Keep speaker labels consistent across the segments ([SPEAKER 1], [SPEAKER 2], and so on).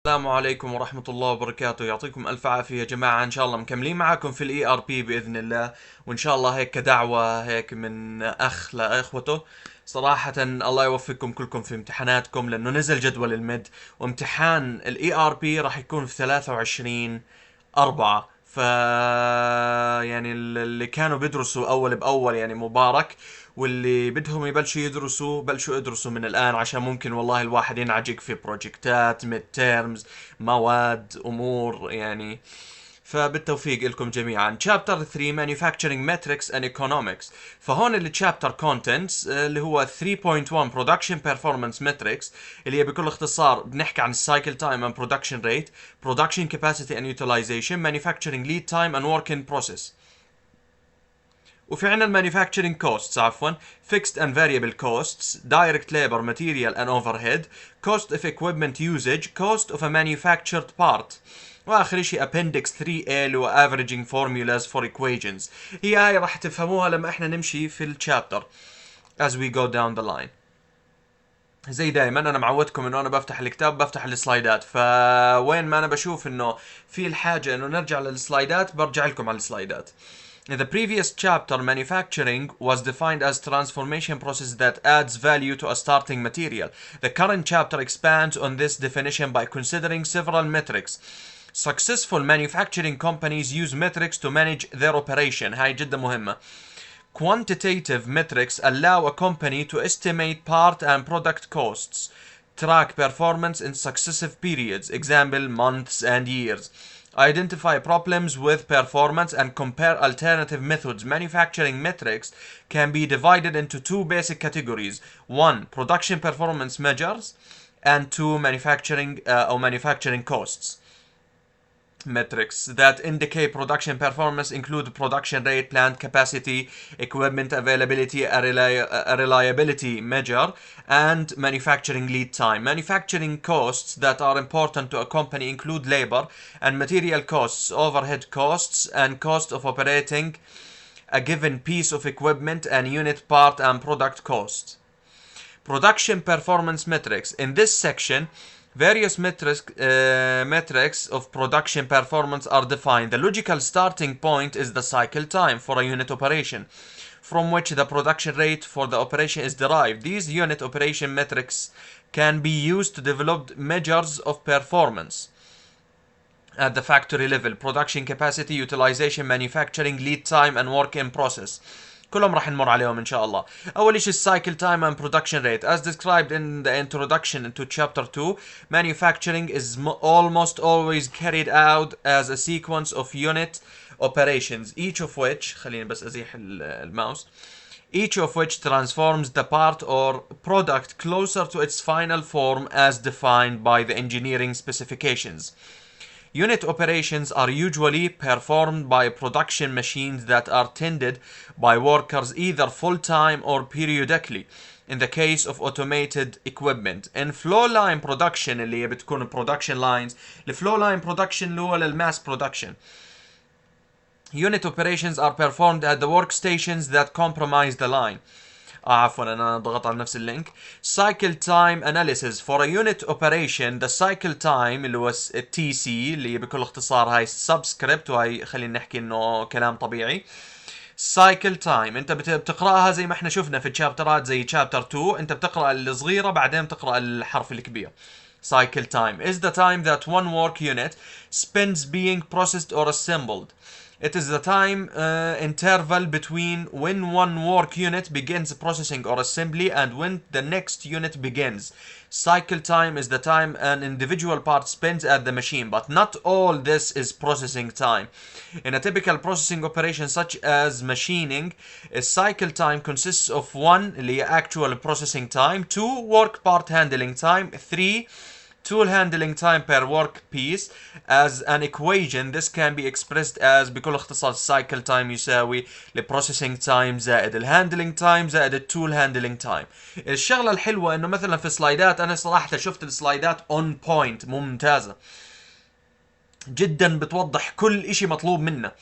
[SPEAKER 1] السلام عليكم ورحمة الله وبركاته. يعطيكم ألف عافية يا جماعة. إن شاء الله مكملين معاكم في ال ERP بإذن الله، وإن شاء الله هيك كدعوة هيك من أخ لإخوته. صراحة الله يوفقكم كلكم في امتحاناتكم، لأنه نزل جدول المد، وامتحان ال ERP راح يكون في 23/4. يعني اللي كانوا بيدرسوا أول بأول يعني مبارك، واللي بدهم يبلشوا يدرسوا بلشوا ادرسوا من الآن، عشان ممكن والله الواحد ينعجق في بروجكتات ميد تيرمز، مواد أمور يعني. فبالتوفيق لكم جميعا. Chapter 3 Manufacturing Metrics and Economics. فهون اللي Chapter Contents اللي هو 3.1 Production Performance Metrics، اللي هي بكل اختصار بنحكي عن Cycle Time and Production Rate, Production Capacity and Utilization, Manufacturing Lead Time and Work in Process. وفي عنا المانيفاكتشرنج كوستس، عفوا fixed and variable costs, direct labor, material and overhead, cost of equipment usage, cost of a manufactured part. واخر شيء appendix 3A اللي هو averaging formulas for equations. هاي راح تفهموها لما احنا نمشي في الشابتر as we go down the line. زي دائما انا معودكم انه انا بفتح الكتاب بفتح السلايدات، فوين ما انا بشوف انه في الحاجة انه نرجع للسلايدات برجع لكم على السلايدات. In the previous chapter, manufacturing was defined as transformation process that adds value to a starting material. The current chapter expands on this definition by considering several metrics. Successful manufacturing companies use metrics to manage their operation. هاي جدا مهمة. Quantitative metrics allow a company to estimate part and product costs, track performance in successive periods, example months and years, identify problems with performance and compare alternative methods. Manufacturing metrics can be divided into two basic categories: one, production performance measures, and two, manufacturing costs. Metrics that indicate production performance include production rate, plant capacity, equipment availability, a reliability measure, and manufacturing lead time. Manufacturing costs that are important to a company include labor and material costs, overhead costs, and cost of operating a given piece of equipment, and unit part and product costs. Production performance metrics. In this section, various metrics of production performance are defined. The logical starting point is the cycle time for a unit operation, from which the production rate for the operation is derived. These unit operation metrics can be used to develop measures of performance at the factory level: production capacity, utilization, manufacturing lead time, and work in process. كلهم راح نمر عليهم ان شاء الله. اول شيء cycle time and production rate. As described in the introduction to chapter 2, manufacturing is almost always carried out as a sequence of unit operations, each of which خليني بس ازيح الماوس each of which transforms the part or product closer to its final form as defined by the engineering specifications. Unit operations are usually performed by production machines that are tended by workers either full-time or periodically in the case of automated equipment. In flow line production اللي هي بتكون production lines، الفlow line production اللي هو للmass production. Unit operations are performed at the workstations that comprise the line. عفوا انا ضغطت على نفس اللينك. Cycle time analysis for a unit operation. The cycle time اللي هو TC اللي بكل اختصار هاي subscript، وهي خلينا نحكي انه كلام طبيعي. Cycle time انت بتقراها زي ما احنا شفنا في الشابترات زي chapter 2، انت بتقرا الصغيره بعدين بتقرا الحرف الكبير. Cycle time is the time that one work unit spends being processed or assembled. It is the time interval between when one work unit begins processing or assembly and when the next unit begins. Cycle time is the time an individual part spends at the machine, but not all this is processing time. In a typical processing operation such as machining, a cycle time consists of 1, اللي actual processing time, 2, work part handling time, 3, tool handling time per work piece. As an equation, this can be expressed as بكل اختصار cycle time يساوي processing time زائد handling time زائد tool handling time. الشغلة الحلوة انه مثلا في سلايدات، انا صراحة شفت السلايدات on point ممتازة جدا، بتوضح كل اشي مطلوب منا.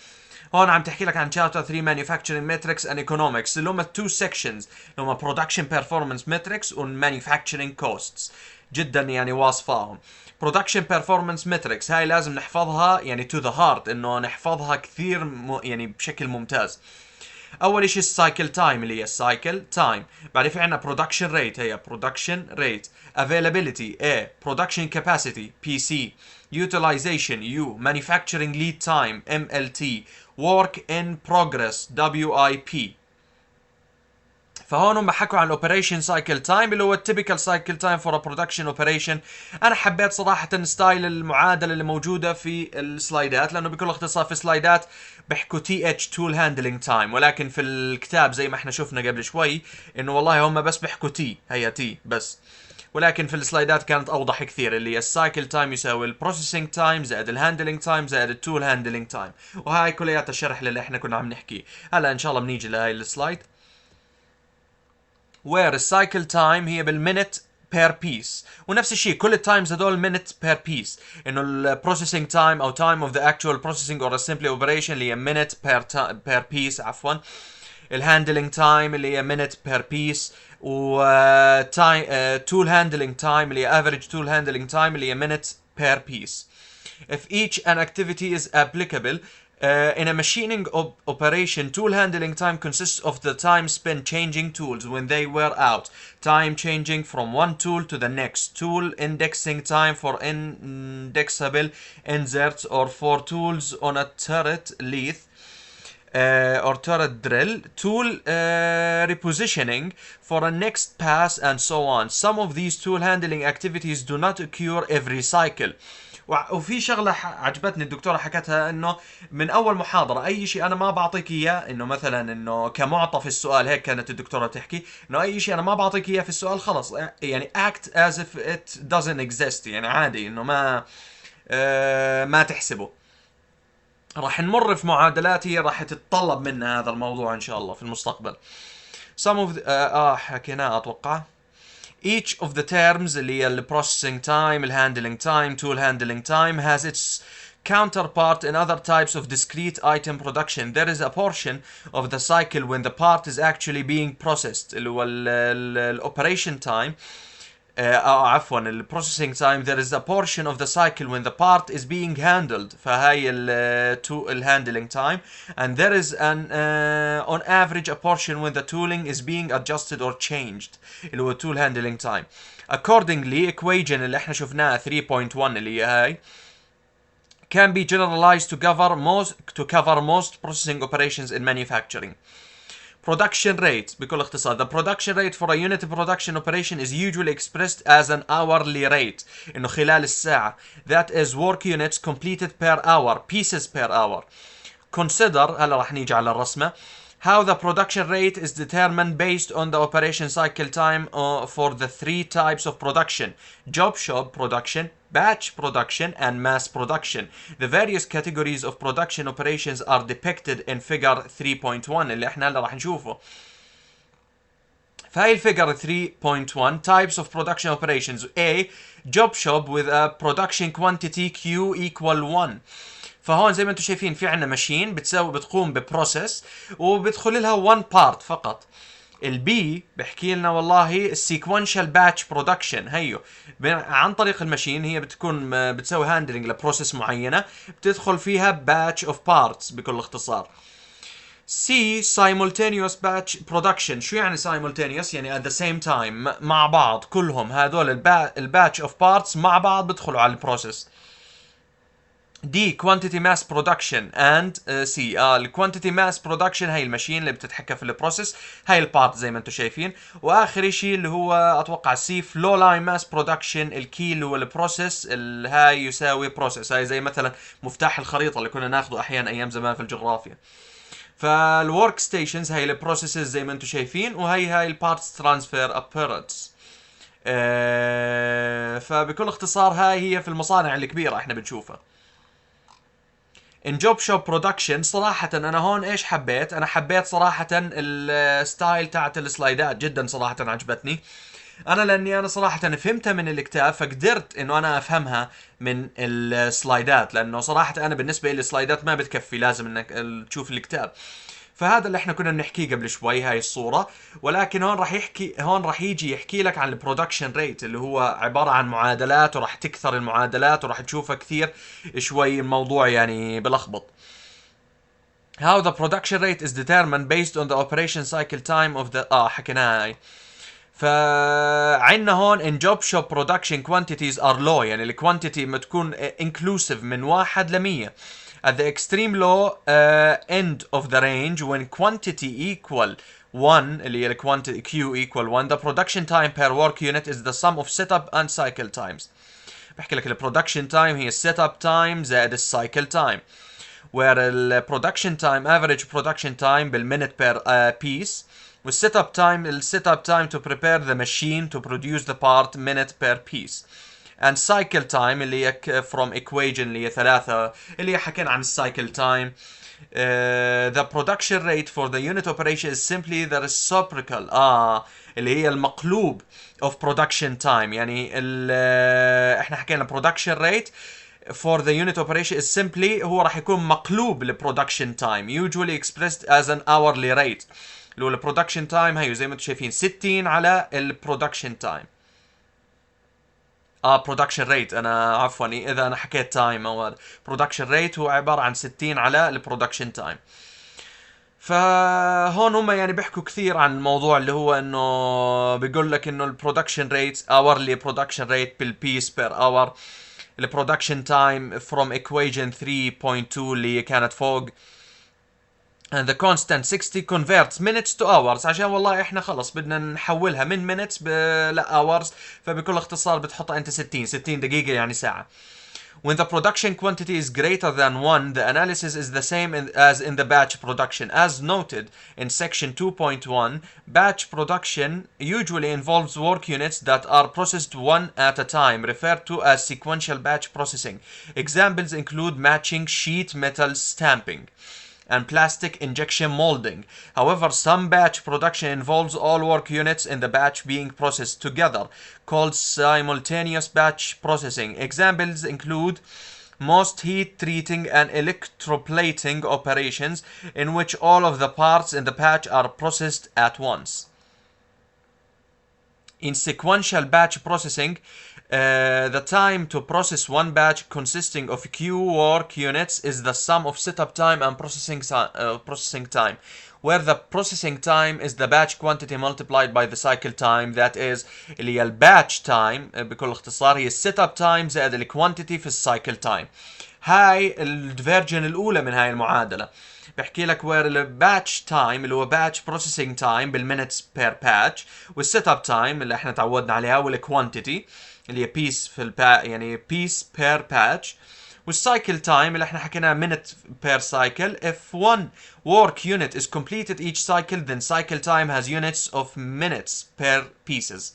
[SPEAKER 1] هون عم تحكي لك عن chapter 3 manufacturing metrics and economics اللي هم two sections اللي هم production performance metrics و manufacturing costs. جدا يعني واصفاهم. Production Performance Metrics هاي لازم نحفظها يعني to the heart، انه نحفظها كثير يعني بشكل ممتاز. اول شيء السايكل تايم اللي هي السايكل تايم. بعدين في عندنا برودكشن ريت، هي برودكشن ريت. افيلابيلتي A. برودكشن كاباسيتي PC. utilization U. manufacturing lead time MLT. work in progress WIP. فهون هم حكوا عن الاوبريشن سايكل تايم اللي هو التيبيكال سايكل تايم فور برودكشن اوبريشن. انا حبيت صراحه ستايل المعادله اللي موجوده في السلايدات، لانه بكل اختصار في السلايدات بيحكوا تي اتش تول هاندلنج تايم، ولكن في الكتاب زي ما احنا شفنا قبل شوي انه والله هم بس بيحكوا تي، هي تي بس. ولكن في السلايدات كانت اوضح كثير، اللي هي السايكل تايم يساوي البروسيسنج تايم زائد الهاندلنج تايم زائد التول هاندلنج تايم. وهاي كلياتها شرح للي احنا كنا عم نحكيه. هلا ان شاء الله بنيجي لهاي السلايد where السايكل تايم هي بالمينت بير بيس، ونفس الشيء كل التايمز هدول مينت بير بيس، انه البروسيسنج تايم او تايم اوف ذا اكشوال بروسيسنج اور اسمبلي اوبريشن اللي هي مينت بير بيس عفوا. الهاندلنج تايم اللي هي مينت بير بيس، و تايم تول هاندلنج تايم اللي هي افريج تول هاندلنج تايم اللي هي مينت بير بيس. If each an activity is applicable in a machining operation, tool handling time consists of the time spent changing tools when they wear out, time changing from one tool to the next, tool indexing time for indexable inserts or for tools on a turret lathe or turret drill, tool repositioning for a next pass, and so on. Some of these tool handling activities do not occur every cycle. وفي شغله عجبتني الدكتوره حكتها، انه من اول محاضره اي شيء انا ما بعطيك اياه، انه مثلا انه كمعطى في السؤال، هيك كانت الدكتوره تحكي انه اي شيء انا ما بعطيك اياه في السؤال خلص يعني act as if it doesn't exist، يعني عادي انه ما تحسبه. راح نمر في معادلات هي راح تتطلب منا هذا الموضوع ان شاء الله في المستقبل. some of the, حكيناه اتوقع. Each of the terms اللي هي processing time, handling time, tool handling time has its counterpart in other types of discrete item production. There is a portion of the cycle when the part is actually being processed اللي هو operation time. عفوا processing time. There is a portion of the cycle when the part is being handled فهاي handling time, and there is an on average a portion when the tooling is being adjusted or changed اللي هو tool handling time. Accordingly equation اللي احنا شفناها 3.1 اللي هي هاي can be generalized to cover most processing operations in manufacturing. Production rate بكل اختصار. The production rate for a unit production operation is usually expressed as an hourly rate انه خلال الساعة. That is work units completed per hour, pieces per hour. Consider هلا راح نيجي على الرسمة how the production rate is determined based on the operation cycle time for the three types of production: job shop production, batch production, and mass production. The various categories of production operations are depicted in figure 3.1 اللي احنا هلا راح نشوفه. فهي الفيجر 3.1 types of production operations. A. job shop with a production quantity Q equal 1. فهون زي ما انتم شايفين في عنا ماشين بتقوم ببروسيس وبدخل لها 1 بارت فقط. البي بحكي لنا والله السيكونشال باتش برودكشن، هيو عن طريق الماشين هي بتكون بتسوي هاندلنج لبروسيس معينه بتدخل فيها باتش اوف بارتس بكل اختصار. C. simultaneous batch production. شو يعني simultaneous؟ يعني at the same time مع بعض كلهم هذول الباتش اوف بارتس مع بعض بيدخلوا على البروسيس. D. quantity mass production and C. quantity mass production هاي الماشين اللي بتتحكم في البروسيس، هاي البارت زي ما انتم شايفين. واخر شيء اللي هو اتوقع C. flow line mass production. الكي اللي هو البروسيس هاي يساوي بروسيس، هاي زي مثلا مفتاح الخريطة اللي كنا ناخذه احيانا ايام زمان في الجغرافيا. فالورك ستيشنز هاي البروسيسز زي ما انتم شايفين، وهي البارتس ترانسفير ابيرنس. فبكل اختصار هاي هي في المصانع الكبيرة احنا بنشوفها. in job shop production صراحة أنا هون إيش حبيت؟ أنا حبيت صراحة الستايل تاعت السلايدات جدا صراحة عجبتني. لأني أنا صراحة فهمتها من الكتاب، فقدرت إنه أنا أفهمها من السلايدات، لأنه صراحة أنا بالنسبة لي السلايدات ما بتكفي، لازم إنك تشوف الكتاب. فهذا اللي احنا كنا بنحكيه قبل شوي، هاي الصورة. ولكن هون راح يجي يحكي لك عن البرودكشن ريت، اللي هو عبارة عن معادلات، وراح تكثر المعادلات وراح تشوفها كثير. شوي الموضوع يعني بلخبط. How the production rate is determined based on the operation cycle time of the حكيناها هاي. فعندنا هون in job shop production quantities are low، يعني الكوانتيتي ما تكون inclusive من 1 ل 100. At the extreme low end of the range when quantity equal 1 اللي هي quantity Q equal 1, the production time per work unit is the sum of setup and cycle times. بحكي لك البرودكشن تايم هي السيت تايم زائد السايكل تايم. where the production time average production time بالminute per piece, والset up time to prepare the machine to produce the part minute per piece, and cycle time اللي هي from equation اللي هي 3 اللي هي حكينا عن السايكل تايم. The production rate for the unit operation is simply the reciprocal اللي هي المقلوب of production time. يعني احنا حكينا production rate for the unit operation is simply هو راح يكون مقلوب ل production time usually expressed as an hourly rate. اللي هو ال production time هيو زي ما انتم شايفين 60 على ال production time. production rate انا عفوا اذا انا حكيت time او production rate هو عبارة عن 60 على ال production time. فهون هم يعني بيحكوا كثير عن الموضوع اللي هو انه بيقول لك انه البرودكشن ريت hourly production rate بالبيس بير اور. البرودكشن تايم from equation 3.2 اللي كانت فوق. and the constant 60 converts minutes to hours عشان والله احنا خلص بدنا نحولها من minutes ل hours، فبكل اختصار بتحطها انت 60 دقيقة يعني ساعة. When the production quantity is greater than 1, the analysis is the same as in the batch production. As noted in section 2.1, batch production usually involves work units that are processed one at a time, referred to as sequential batch processing. Examples include matching sheet metal stamping and plastic injection molding. However, some batch production involves all work units in the batch being processed together, called simultaneous batch processing. Examples include most heat treating and electroplating operations in which all of the parts in the batch are processed at once. In sequential batch processing, the time to process one batch consisting of Q work units is the sum of setup time and processing time, where the processing time is the batch quantity multiplied by the cycle time, that is اللي هي الباتش تايم بكل اختصار هي السيت تايم زائد الكوانتيتي في السايكل تايم. هاي الفيرجن الاولى من هاي المعادله. بحكي لك where الباتش تايم اللي هو باتش بروسيسنج تايم بالمينتس بير باتش، والسيت اب تايم اللي احنا تعودنا عليها، والكوانتيتي اللي هي بيس في يعني بيس بير باتش، والسايكل تايم اللي احنا حكيناه minute per cycle. If one work unit is completed each cycle, then cycle time has units of minutes per pieces.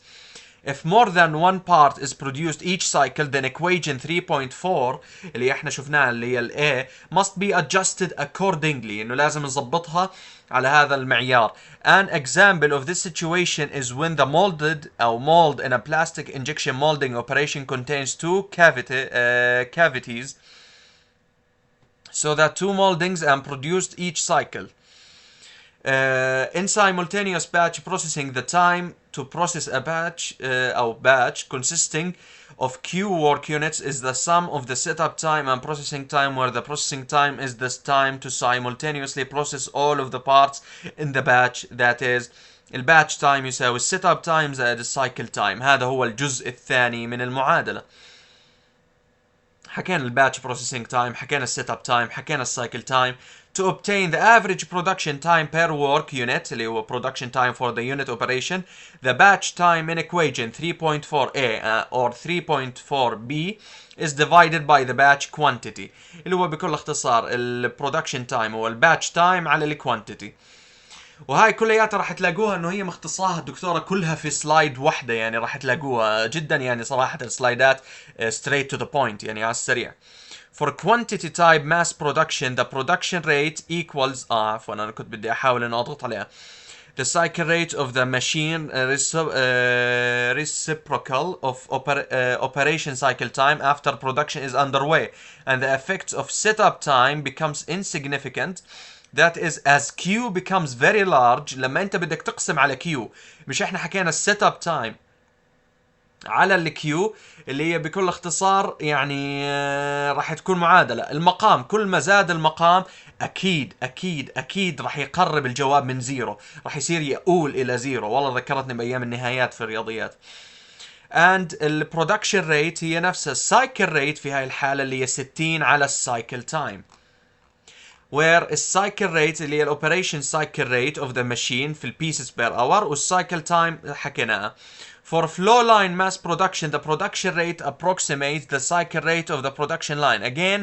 [SPEAKER 1] If more than one part is produced each cycle, then equation 3.4 اللي احنا شفناها اللي هي ال A must be adjusted accordingly، انه لازم نظبطها على هذا المعيار. An example of this situation is when the mold in a plastic injection molding operation contains two cavities, so that two moldings are produced each cycle. In simultaneous batch processing, the time to process a batch consisting of Q work units is the sum of the setup time and processing time, where the processing time is the time to simultaneously process all of the parts in the batch, that is الباتش تايم يساوي السيت تايم زائد السايكل تايم. هذا هو الجزء الثاني من المعادلة. حكينا الباتش processing time، حكينا السيت تايم، حكينا السايكل تايم. To obtain the average production time per work unit اللي هو production time for the unit operation, the batch time in equation 3.4a or 3.4b is divided by the batch quantity اللي هو بكل اختصار ال production time هو الباتش time على ال quantity. وهاي كلياتها راح تلاقوها انه هي مختصاها الدكتورة كلها في سلايد واحدة، يعني راح تلاقوها جدا يعني صراحة السلايدات straight to the point يعني على السريع. For quantity type mass production, the production rate equals عفوا انا كنت بدي احاول انه اضغط عليها. The cycle rate of the machine reciprocal of operation cycle time after production is underway, and the effect of setup time becomes insignificant that is as Q becomes very large. لما انت بدك تقسم على Q، مش احنا حكينا السيت اب تايم على الكيو اللي هي بكل اختصار يعني راح تكون معادلة المقام، كل ما زاد المقام اكيد اكيد اكيد راح يقرب الجواب من زيرو، راح يصير يؤول الى زيرو. والله ذكرتني بايام النهايات في الرياضيات. and البرودكشن ريت هي نفسها السايكل ريت في هاي الحالة اللي هي 60 على السايكل تايم، where السايكل ريت اللي هي الاوبريشن سايكل ريت اوف ذا ماشين في البيسز بير اور، والسايكل تايم حكيناها. For flow line mass production, the production rate approximates the cycle rate of the production line. Again,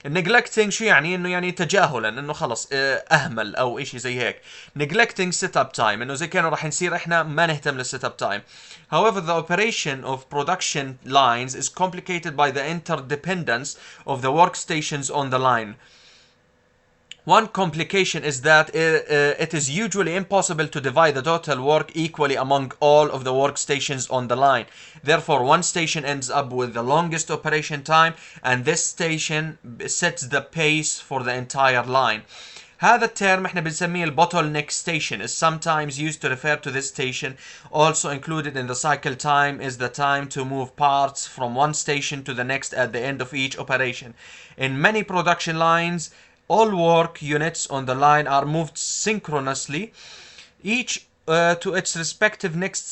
[SPEAKER 1] neglecting شو يعني؟ انه يعني تجاهلا، انه خلص اهمل او اشي زي هيك. neglecting setup time، انه زي كانه راح نصير احنا ما نهتم للسيت time. However, the operation of production lines is complicated by the interdependence of the workstations on the line. One complication is that it is usually impossible to divide the total work equally among all of the workstations on the line. Therefore, one station ends up with the longest operation time, and this station sets the pace for the entire line. هذا الترم احنا بنسميه bottleneck station is sometimes used to refer to this station. Also included in the cycle time is the time to move parts from one station to the next at the end of each operation. In many production lines, all work units on the line are moved synchronously, each to its respective next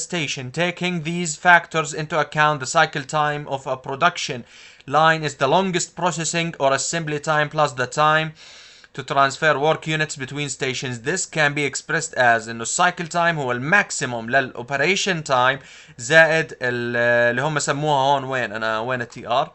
[SPEAKER 1] station. Taking these factors into account, the cycle time of a production line is the longest processing or assembly time plus the time to transfer work units between stations. This can be expressed as انه السايكل تايم هو الماكسيموم للاوبريشن تايم زائد اللي هم سموها هون وين التي ار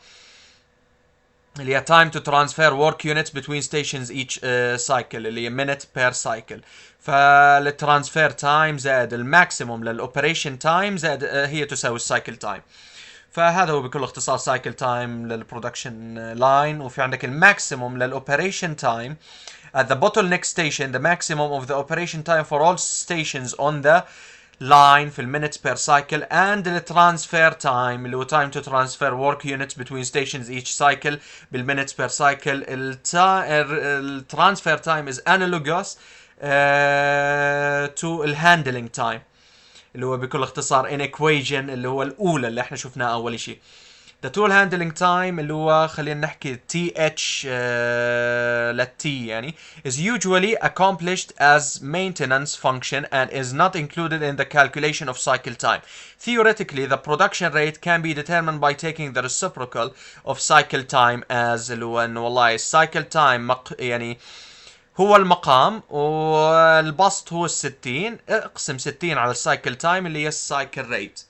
[SPEAKER 1] اللي هي time to transfer work units between stations each cycle اللي هي minute per cycle. فالترانسفير تايم زائد الماكسيموم للاوبريشن تايم زائد هي تساوي السايكل تايم. فهذا هو بكل اختصار سايكل تايم للبرودكشن لاين. وفي عندك الماكسيموم للاوبريشن تايم at the bottleneck station. The maximum of the operation time for all stations on the line في minutes per cycle, and the transfer time اللي هو time to transfer work units between stations each cycle بالminutes per cycle. الترانسفير time is analogous to الهاندلنج time اللي هو بكل اختصار in equation اللي هو الأولى اللي احنا شفناها أول شيء. The tool handling time اللي هو خلينا نحكي TH للT يعني is usually accomplished as maintenance function and is not included in the calculation of cycle time. Theoretically, the production rate can be determined by taking the reciprocal of cycle time as اللي هو انه والله cycle time يعني هو المقام والبسط هو 60، اقسم 60 على السايكل تايم اللي هي السايكل ريت.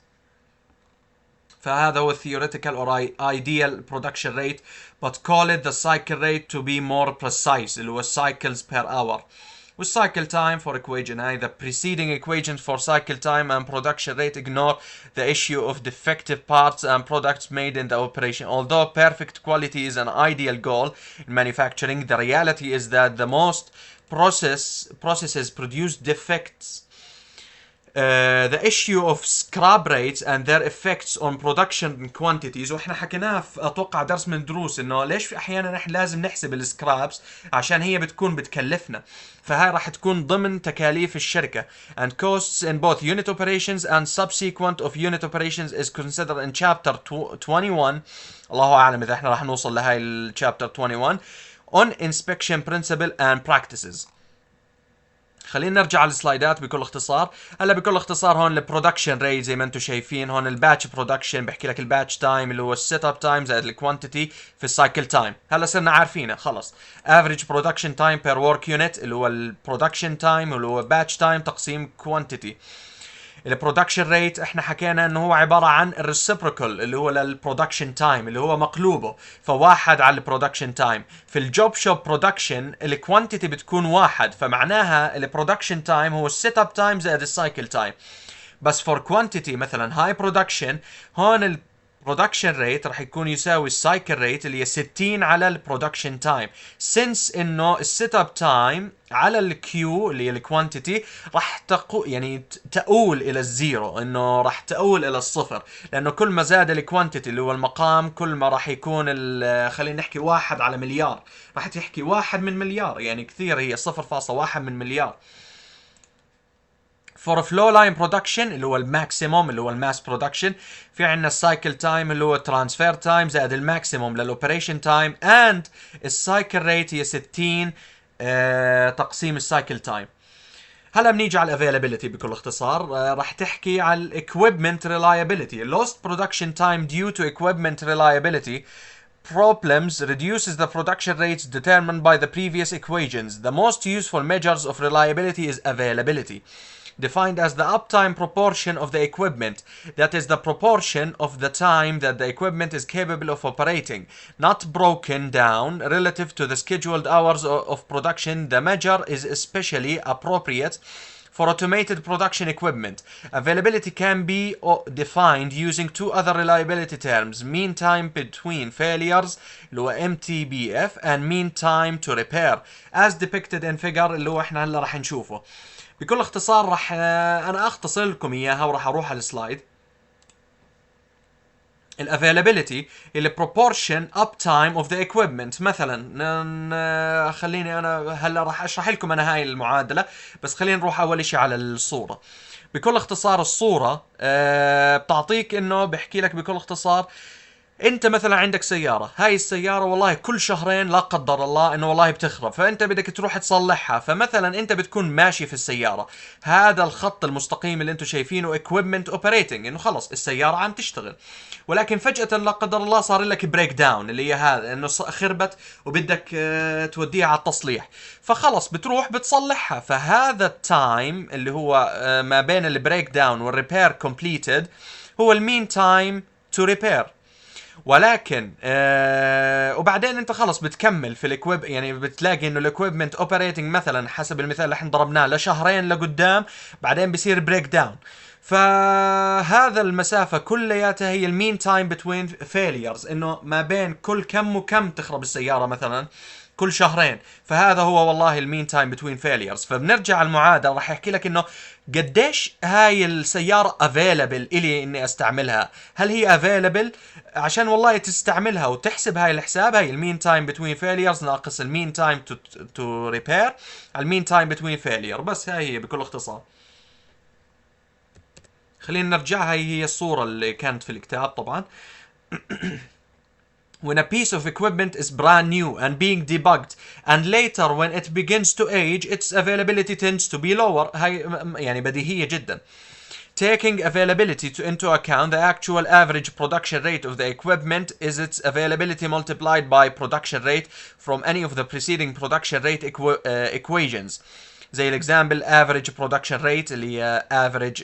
[SPEAKER 1] فهذا هو theoretical or ideal production rate, but call it the cycle rate to be more precise اللي هو cycles per hour. والcycle time for equation هاي the preceding equations for cycle time and production rate ignore the issue of defective parts and products made in the operation. Although perfect quality is an ideal goal in manufacturing, the reality is that the most processes produce defects. The issue of scrap rates and their effects on production quantities. واحنا حكيناها في اتوقع درس من دروس انه ليش في احيانا نحن لازم نحسب السكرابس عشان هي بتكون بتكلفنا، فهاي راح تكون ضمن تكاليف الشركة. And costs in both unit operations and subsequent of unit operations is considered in chapter 21. الله اعلم اذا احنا راح نوصل لهاي الشابتر 21 on inspection principle and practices. خلينا نرجع على السلايدات بكل اختصار. هلا بكل اختصار هون البرودكشن ريت زي ما انتم شايفين هون الباتش برودكشن بحكي لك الباتش تايم اللي هو السيت اب تايم زائد الكوانتيتي في السايكل تايم. هلا صرنا عارفينه خلص. افريج برودكشن تايم بير ورك يونت اللي هو البرودكشن تايم اللي هو باتش تايم تقسيم كوانتيتي. البرودكشن ريت احنا حكينا انه هو عباره عن الريسبروكال اللي هو للبرودكشن تايم اللي هو مقلوبه، فواحد على البرودكشن تايم. في الجوب شوب برودكشن الكوانتيتي بتكون واحد، فمعناها البرودكشن تايم هو السيت اب تايم زائد السايكل تايم. بس فور كوانتيتي مثلا هاي برودكشن هون production rate راح يكون يساوي السايكل ريت اللي هي 60 على البرودكشن تايم. since انه السيت اب تايم على الكيو اللي هي الكوانتيتي راح يعني تؤول الى الزيرو، انه راح تؤول الى الصفر، لانه كل ما زاد الكوانتيتي اللي هو المقام كل ما راح يكون خلينا نحكي 1 على مليار، راح تحكي 1 من مليار، يعني كثير، هي 0.1 من مليار. for flow line production اللي هو الماكسيموم اللي هو الماس برودكشن، في عندنا السايكل تايم اللي هو ترانسفير تايم زائد الماكسيموم للاوبريشن تايم، اند السايكل ريت هي 60 تقسيم السايكل تايم. هلا بنيجي على الافيلابيلتي بكل اختصار. راح تحكي على الاكويبمنت ريلايبيليتي. lost production time due to equipment reliability problems reduces the production rates determined by the previous equations. The most useful measures of reliability is availability, defined as the uptime proportion of the equipment, that is the proportion of the time that the equipment is capable of operating, not broken down relative to the scheduled hours of production. The measure is especially appropriate for automated production equipment. Availability can be defined using two other reliability terms: mean time between failures اللي هو MTBF and mean time to repair as depicted in figure اللي هو احنا هلا راح نشوفه. بكل اختصار راح انا اختصر لكم اياها وراح اروح على السلايد. الافيلابيلتي اللي proportion uptime of the equipment. مثلا خليني انا هلا راح اشرح لكم انا هاي المعادله، بس خلينا نروح اول شيء على الصوره. بكل اختصار الصوره بتعطيك انه بحكي لك بكل اختصار انت مثلا عندك سياره، هاي السياره والله كل شهرين لا قدر الله انه والله بتخرب، فانت بدك تروح تصلحها. فمثلا انت بتكون ماشي في السياره، هذا الخط المستقيم اللي انتم شايفينه equipment operating، انه خلص السياره عم تشتغل، ولكن فجاه لا قدر الله صار لك بريك داون اللي هي هذا انه خربت وبدك توديها على التصليح، فخلص بتروح بتصلحها. فهذا التايم اللي هو ما بين البريك داون والريبير كومبليتد هو المين تايم تو ريبير. ولكن وبعدين انت خلص بتكمل في الاكويب، يعني بتلاقي انه الاكويبمنت اوبريتنج مثلا حسب المثال اللي احنا ضربناه لشهرين لقدام، بعدين بصير بريك داون. فهذا المسافة كلياتها هي المين تايم بتوين فيليرز، انه ما بين كل كم وكم تخرب السيارة مثلا كل شهرين، فهذا هو والله المين تايم بتوين فيليرز. فبنرجع على المعادله راح يحكي لك انه قديش هاي السياره افيلبل الي اني استعملها، هل هي افيلبل عشان والله تستعملها وتحسب هاي الحساب. هاي المين تايم بتوين فيليرز ناقص المين تايم تو ريبير على المين تايم بتوين فيلير. بس هاي هي بكل اختصار. خلينا نرجع، هاي هي الصوره اللي كانت في الكتاب طبعا. when a piece of equipment is brand new and being debugged and later when it begins to age its availability tends to be lower. هاي يعني بديهية جدا. Taking availability into account, the actual average production rate of the equipment is its availability multiplied by production rate from any of the preceding production rate equations. زي الexample average production rate اللي هي average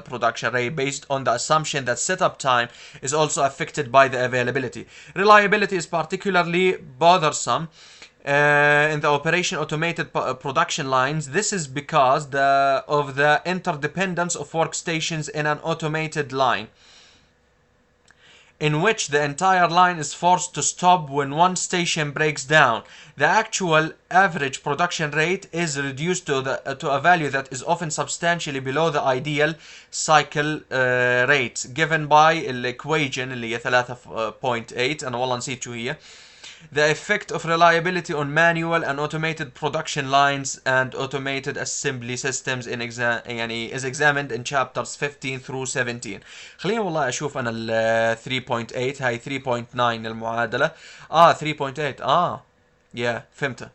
[SPEAKER 1] production rate based on the assumption that setup time is also affected by the availability. Reliability is particularly bothersome in the operation automated production lines. This is because of the interdependence of workstations in an automated line, in which the entire line is forced to stop when one station breaks down. The actual average production rate is reduced to a value that is often substantially below the ideal cycle rate given by equation اللي هي 3.8. أنا والله نسيت شو هي. The effect of reliability on manual and automated production lines and automated assembly systems يعني is examined in chapters 15 through 17. خلينا والله اشوف انا ال 3.8 هاي 3.9 المعادلة. 3.8 فهمتها.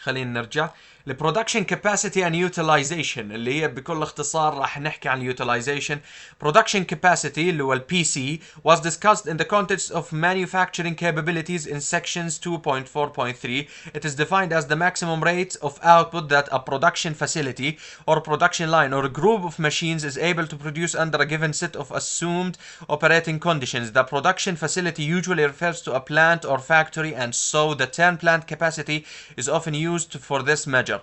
[SPEAKER 1] خلينا نرجع البرودكشن كاباسيتي اند يوتيلايزيشن اللي هي بكل اختصار راح نحكي عن اليوتيلايزيشن. برودكشن كاباسيتي اللي هو البي سي was discussed in the context of manufacturing capabilities in sections 2.4.3. It is defined as the maximum rate of output that a production facility or production line or a group of machines is able to produce under a given set of assumed operating conditions. The production facility usually refers to a plant or factory, and so the term plant capacity is often used for this measure.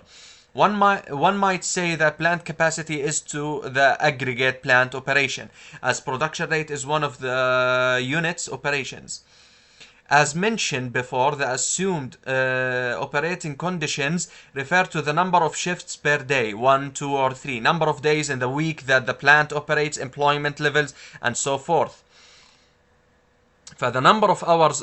[SPEAKER 1] One might say that plant capacity is to the aggregate plant operation, as production rate is one of the unit's operations. As mentioned before, the assumed operating conditions refer to the number of shifts per day, 1, 2, or 3, number of days in the week that the plant operates, employment levels, and so forth. The number of hours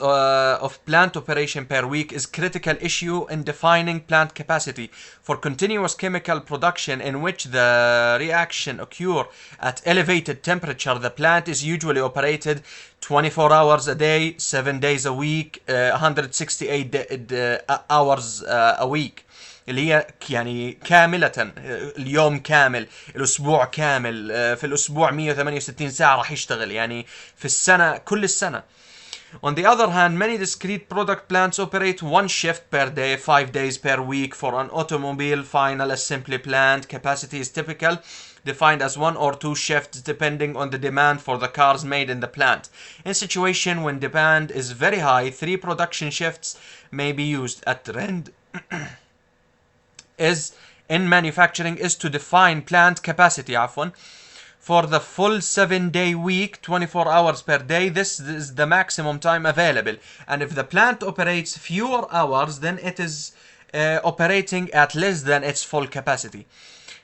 [SPEAKER 1] of plant operation per week is critical issue in defining plant capacity. For continuous chemical production in which the reaction occur at elevated temperature, the plant is usually operated 24 hours a day, 7 days a week, 168 hours a week. اللي هي يعني كاملة اليوم كامل، الأسبوع كامل، في الأسبوع 168 ساعة راح يشتغل، يعني في السنة كل السنة. On the other hand, many discrete product plants operate one shift per day, 5 days per week. For an automobile final assembly plant, capacity is typical, defined as 1 or 2 shifts depending on the demand for the cars made in the plant. In situation when demand is very high, 3 production shifts may be used. A trend is in manufacturing is to define plant capacity for the full 7-day week, 24 hours per day. This is the maximum time available, and if the plant operates fewer hours, then it is operating at less than its full capacity.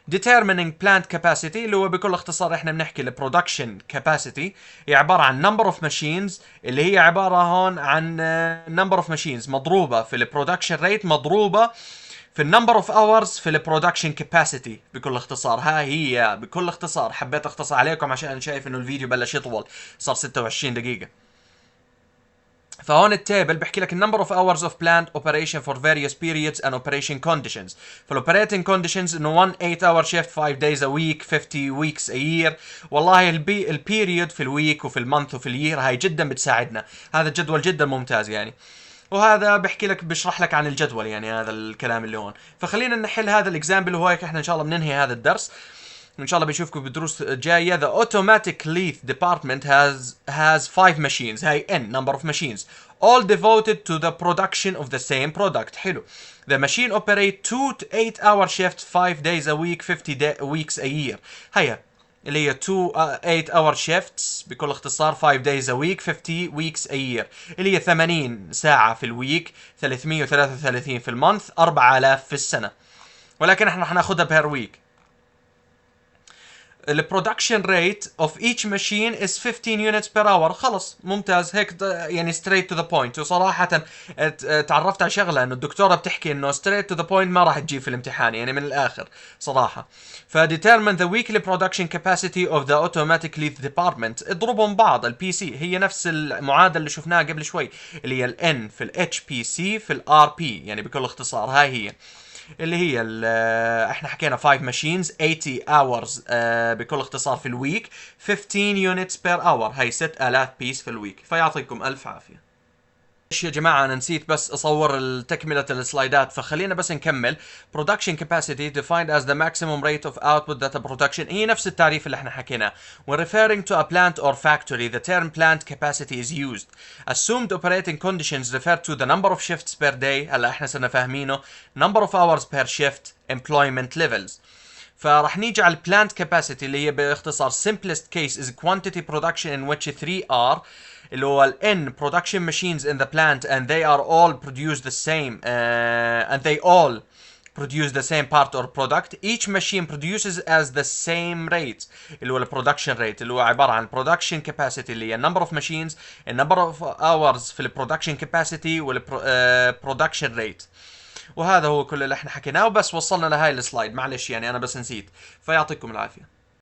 [SPEAKER 1] Determining plant capacity اللي هو بكل اختصار احنا بنحكي ال production capacity هي عبارة عن number of machines، اللي هي عبارة هون عن number of machines مضروبة في ال production rate مضروبة في النمبر اوف اورز في البرودكشن كاباسيتي. بكل اختصار ها هي بكل اختصار، حبيت اختصر عليكم عشان شايف انه الفيديو بلش يطول، صار 26 دقيقة. فهون التابل بحكي لك النمبر اوف اورز اوف بلانت اوبريشن فور فاريوس periods and operation conditions. فالاوبريتنج كونديشنز انه 1 8 اور شيفت 5 days a week 50 weeks a year. والله البيريود في الويك وفي المنث وفي اليير هاي جدا بتساعدنا. هذا الجدول جدا ممتاز يعني، وهذا بحكي لك بشرح لك عن الجدول، يعني هذا الكلام اللي هون. فخلينا نحل هذا الاكزامبل وهيك احنا ان شاء الله بننهي هذا الدرس، وان شاء الله بنشوفكم بالدروس الجايه. The automatic lathe department has 5 machines، هاي n number of machines all devoted to the production of the same product. حلو. The machine operate 2 to 8 hour shifts 5 days a week 50 weeks a year. هيا اللي هي 2 8 hour shifts بكل اختصار 5 days a week 50 weeks a year، اللي هي 80 ساعة في الويك، 333 في المنث، 4000 في السنة، ولكن احنا رح ناخذها بير ويك. The production rate of each machine is 15 units per hour. خلص ممتاز هيك يعني straight to the point. وصراحة تعرفت على شغلة انه الدكتورة بتحكي انه straight to the point ما راح تجيب في الامتحان، يعني من الاخر صراحة. determine the weekly production capacity of the automatic lathe department. اضربهم بعض، البي سي هي نفس المعادلة اللي شفناها قبل شوي، اللي هي الان في الاتش بي سي في الار بي، يعني بكل اختصار هاي هي اللي هي احنا حكينا 5 machines 80 hours بكل اختصار في الويك، 15 units per hour، هاي 6000 بيس في الويك. فيعطيكم الف عافية. ايش يا جماعة أنا نسيت بس أصور تكملة السلايدات، فخلينا بس نكمل. Production capacity defined as the maximum rate of output that a production، هي نفس التعريف اللي احنا حكيناه. When referring to a plant or factory, the term plant capacity is used. Assumed operating conditions refer to the number of shifts per day، هلا احنا صرنا فاهمينه، number of hours per shift، employment levels. فراح نيجي على plant capacity اللي هي باختصار simplest case is quantity production in which 3 are اللي هو ال N production machines in the plant and they are all produce the same and they all produce the same part or product. Each machine produces as the same rate اللي هو ال production rate اللي هو عبارة عن production capacity اللي هي number of machines and number of hours في ال production capacity وال production rate. وهذا هو كل اللي احنا حكيناه، وبس وصلنا لهاي السلايد. معلش يعني انا بس نسيت، فيعطيكم العافية.